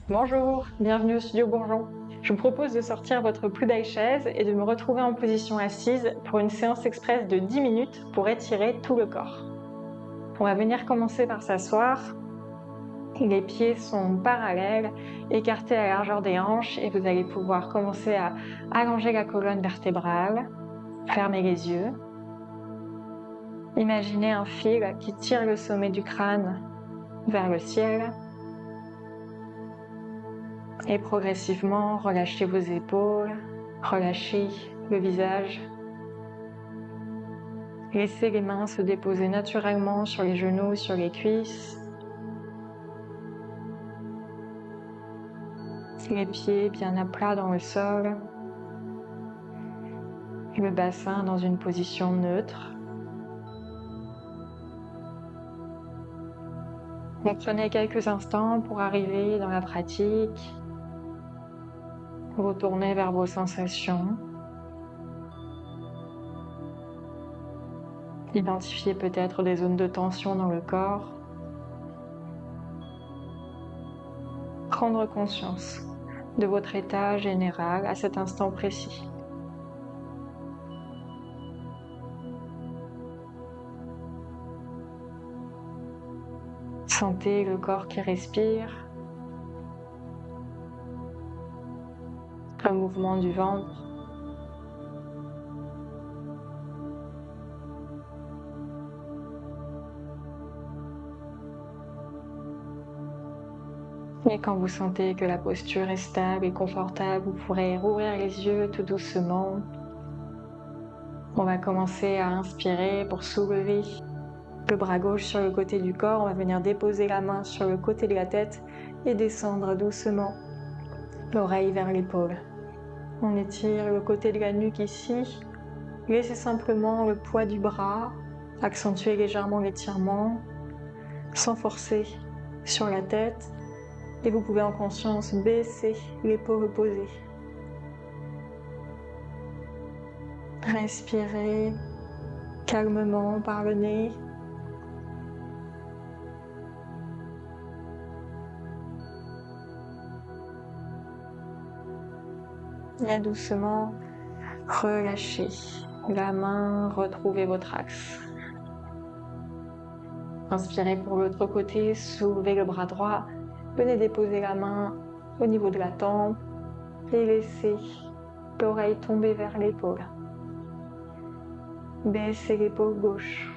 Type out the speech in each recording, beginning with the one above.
Bonjour, bienvenue au studio Bourgeon. Je vous propose de sortir votre plus belle chaise et de me retrouver en position assise pour une séance express de 10 minutes pour étirer tout le corps. On va venir commencer par s'asseoir. Les pieds sont parallèles, écartés à la largeur des hanches et vous allez pouvoir commencer à allonger la colonne vertébrale, fermer les yeux. Imaginez un fil qui tire le sommet du crâne vers le ciel. Et progressivement, relâchez vos épaules, relâchez le visage. Laissez les mains se déposer naturellement sur les genoux, sur les cuisses. Les pieds bien à plat dans le sol. Le bassin dans une position neutre. Prenez quelques instants pour arriver dans la pratique. Retournez vers vos sensations. Identifiez peut-être des zones de tension dans le corps. Prendre conscience de votre état général à cet instant précis. Sentez le corps qui respire, le mouvement du ventre. Et quand vous sentez que la posture est stable et confortable, vous pourrez rouvrir les yeux tout doucement. On va commencer à inspirer pour soulever le bras gauche sur le côté du corps. On va venir déposer la main sur le côté de la tête et descendre doucement l'oreille vers l'épaule. On étire le côté de la nuque ici. Laissez simplement le poids du bras, accentuer légèrement l'étirement, sans forcer sur la tête. Et vous pouvez en conscience baisser l'épaule opposée. Respirez calmement par le nez. Et doucement, relâchez la main, retrouvez votre axe. Inspirez pour l'autre côté, soulevez le bras droit. Venez déposer la main au niveau de la tempe et laissez l'oreille tomber vers l'épaule. Baissez l'épaule gauche.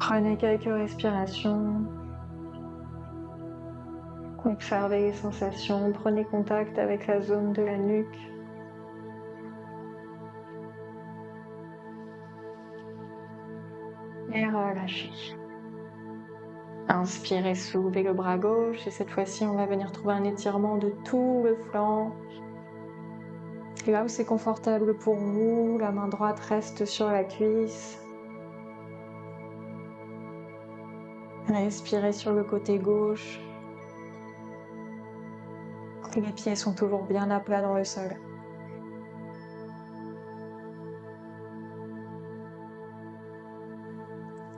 Prenez quelques respirations. Observez les sensations. Prenez contact avec la zone de la nuque. Et relâchez. Inspirez, soulevez le bras gauche et cette fois-ci, on va venir trouver un étirement de tout le flanc. Et là où c'est confortable pour vous, la main droite reste sur la cuisse. Respirez sur le côté gauche. Et les pieds sont toujours bien à plat dans le sol.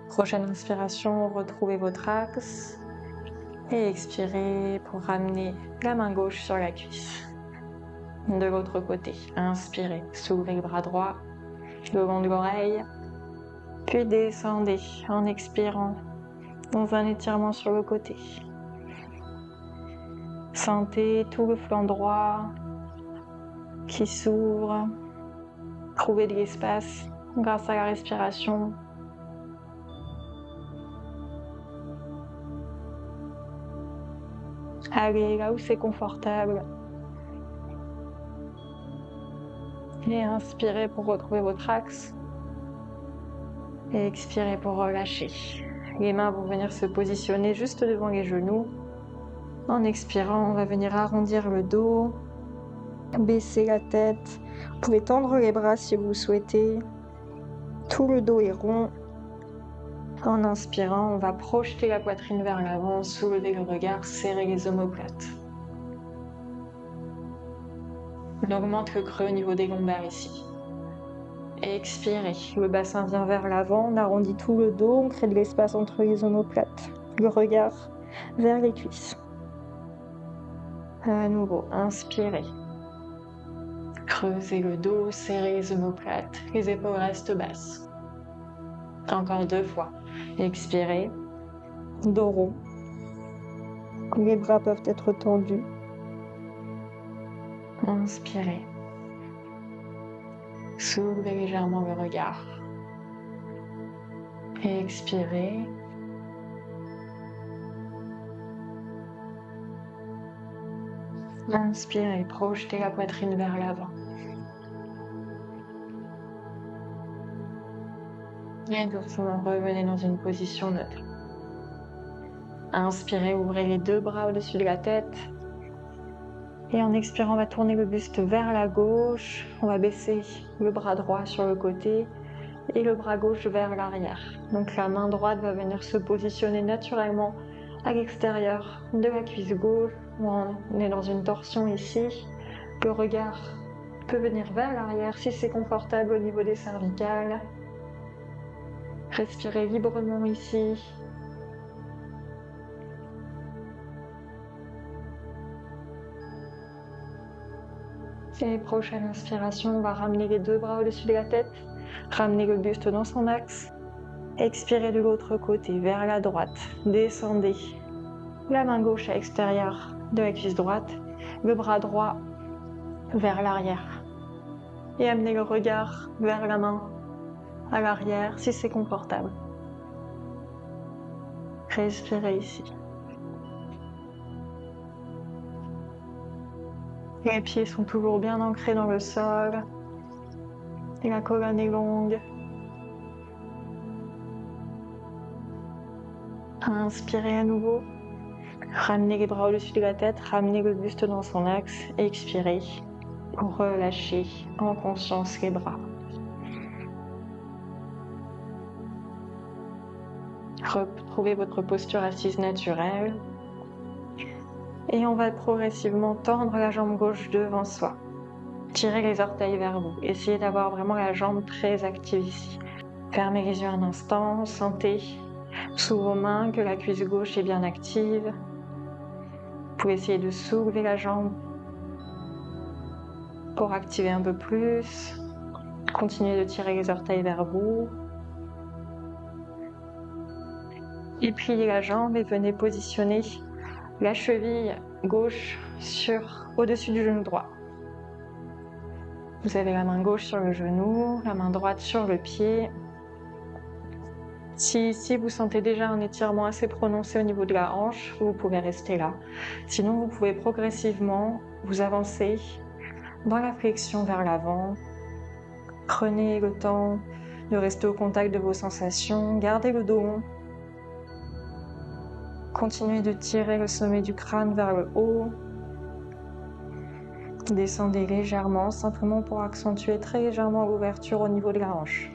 Prochaine inspiration, retrouvez votre axe. Et expirez pour ramener la main gauche sur la cuisse. De l'autre côté, inspirez, soulevez le bras droit, le long de l'oreille. Puis descendez en expirant dans un étirement sur le côté. Sentez tout le flanc droit qui s'ouvre. Trouvez de l'espace grâce à la respiration. Allez là où c'est confortable. Et inspirez pour retrouver votre axe. Et expirez pour relâcher. Les mains vont venir se positionner juste devant les genoux. En expirant, on va venir arrondir le dos, baisser la tête. Vous pouvez tendre les bras si vous le souhaitez. Tout le dos est rond. En inspirant, on va projeter la poitrine vers l'avant, soulever le regard, serrer les omoplates. On augmente le creux au niveau des lombaires ici. Et expirez, le bassin vient vers l'avant, on arrondit tout le dos, on crée de l'espace entre les omoplates. Le regard vers les cuisses. À nouveau, inspirez. Creusez le dos, serrez les omoplates, les épaules restent basses. Encore 2 fois. Expirez. Dos rond. Les bras peuvent être tendus. Inspirez. Soulevez légèrement le regard. Expirez. Inspirez, projetez la poitrine vers l'avant. Et doucement revenez dans une position neutre. Inspirez, ouvrez les 2 bras au-dessus de la tête. Et en expirant, on va tourner le buste vers la gauche. On va baisser le bras droit sur le côté et le bras gauche vers l'arrière. Donc la main droite va venir se positionner naturellement à l'extérieur de la cuisse gauche. On est dans une torsion ici. Le regard peut venir vers l'arrière si c'est confortable au niveau des cervicales. Respirez librement ici. Et prochaine inspiration, on va ramener les 2 bras au-dessus de la tête, ramener le buste dans son axe. Expirez de l'autre côté, vers la droite. Descendez la main gauche à l'extérieur de la cuisse droite, le bras droit vers l'arrière. Et amenez le regard vers la main à l'arrière si c'est confortable. Respirez ici. Les pieds sont toujours bien ancrés dans le sol. Et la colonne est longue. Inspirez à nouveau. Ramenez les bras au-dessus de la tête, ramenez le buste dans son axe. Expirez. Relâchez en conscience les bras. Retrouvez votre posture assise naturelle. Et on va progressivement tendre la jambe gauche devant soi. Tirez les orteils vers vous. Essayez d'avoir vraiment la jambe très active ici. Fermez les yeux un instant. Sentez sous vos mains que la cuisse gauche est bien active. Vous pouvez essayer de soulever la jambe pour activer un peu plus. Continuez de tirer les orteils vers vous. Et pliez la jambe et venez positionner la cheville gauche au-dessus du genou droit. Vous avez la main gauche sur le genou, la main droite sur le pied. Si ici vous sentez déjà un étirement assez prononcé au niveau de la hanche, vous pouvez rester là. Sinon, vous pouvez progressivement vous avancer dans la flexion vers l'avant. Prenez le temps de rester au contact de vos sensations, gardez le dos rond. Continuez de tirer le sommet du crâne vers le haut. Descendez légèrement, simplement pour accentuer très légèrement l'ouverture au niveau de la hanche.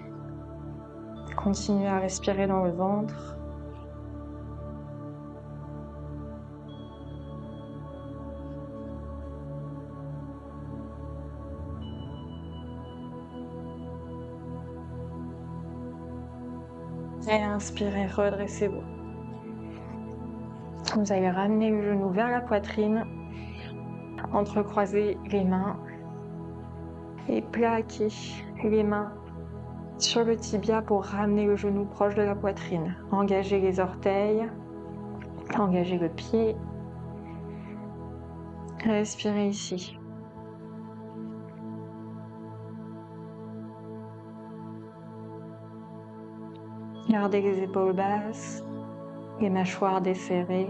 Continuez à respirer dans le ventre. Et inspirez, redressez-vous. Vous allez ramener le genou vers la poitrine, entrecroiser les mains et plaquer les mains sur le tibia pour ramener le genou proche de la poitrine. Engagez les orteils, engagez le pied. Respirez ici. Gardez les épaules basses, les mâchoires desserrées.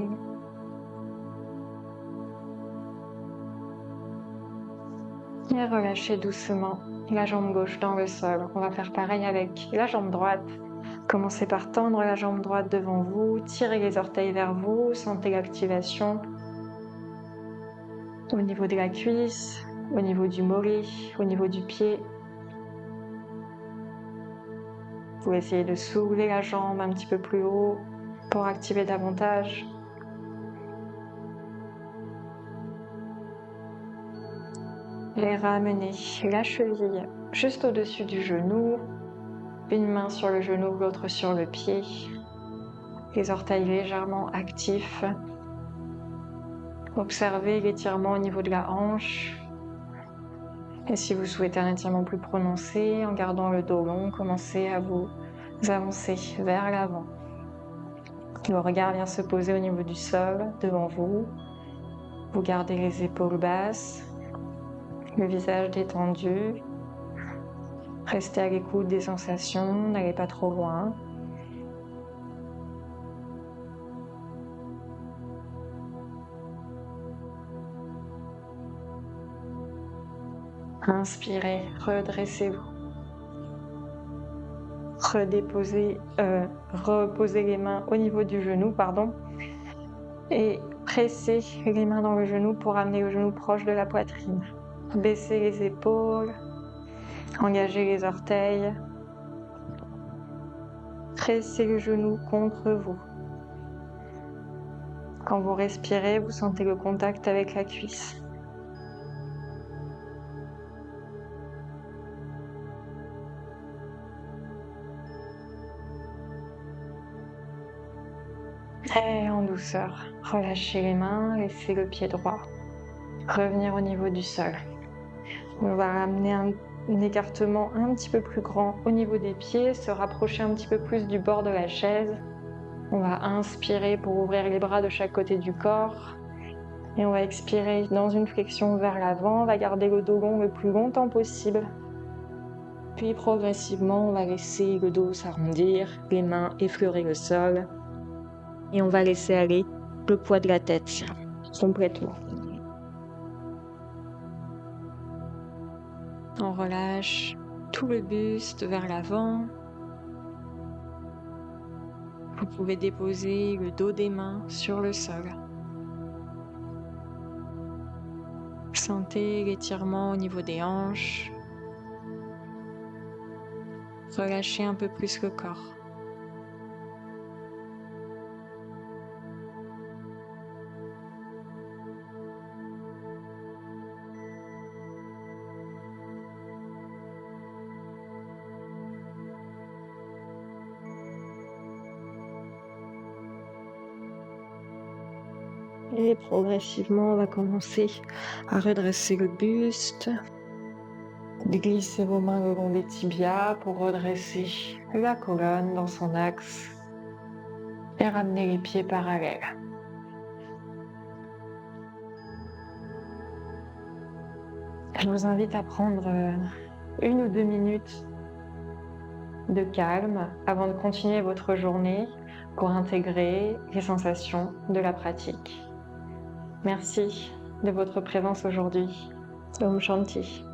Et relâchez doucement la jambe gauche dans le sol. On va faire pareil avec la jambe droite. Commencez par tendre la jambe droite devant vous, tirez les orteils vers vous, sentez l'activation au niveau de la cuisse, au niveau du mollet, au niveau du pied. Vous pouvez essayer de soulever la jambe un petit peu plus haut pour activer davantage. Et ramenez la cheville juste au-dessus du genou, une main sur le genou, l'autre sur le pied. les orteils légèrement actifs. Observez l'étirement au niveau de la hanche. Et si vous souhaitez un étirement plus prononcé, en gardant le dos long, commencez à vous avancer vers l'avant. Le regard vient se poser au niveau du sol, devant vous. Vous gardez les épaules basses, le visage détendu. Restez à l'écoute des sensations, n'allez pas trop loin. Inspirez, redressez-vous. Reposez les mains au niveau du genou, et pressez les mains dans le genou pour amener le genou proche de la poitrine. Baissez les épaules, engagez les orteils, pressez le genou contre vous. Quand vous respirez, vous sentez le contact avec la cuisse. Et en douceur, relâchez les mains, laissez le pied droit revenir au niveau du sol. On va ramener un écartement un petit peu plus grand au niveau des pieds, se rapprocher un petit peu plus du bord de la chaise. On va inspirer pour ouvrir les bras de chaque côté du corps. Et on va expirer dans une flexion vers l'avant. On va garder le dos long le plus longtemps possible. Puis progressivement, on va laisser le dos s'arrondir, les mains effleurer le sol. Et on va laisser aller le poids de la tête complètement. On relâche tout le buste vers l'avant. Vous pouvez déposer le dos des mains sur le sol. Sentez l'étirement au niveau des hanches. Relâchez un peu plus le corps. Et progressivement, on va commencer à redresser le buste. Glissez vos mains le long des tibias pour redresser la colonne dans son axe et ramener les pieds parallèles. Je vous invite à prendre 1 ou 2 minutes de calme avant de continuer votre journée pour intégrer les sensations de la pratique. Merci de votre présence aujourd'hui. Om Shanti.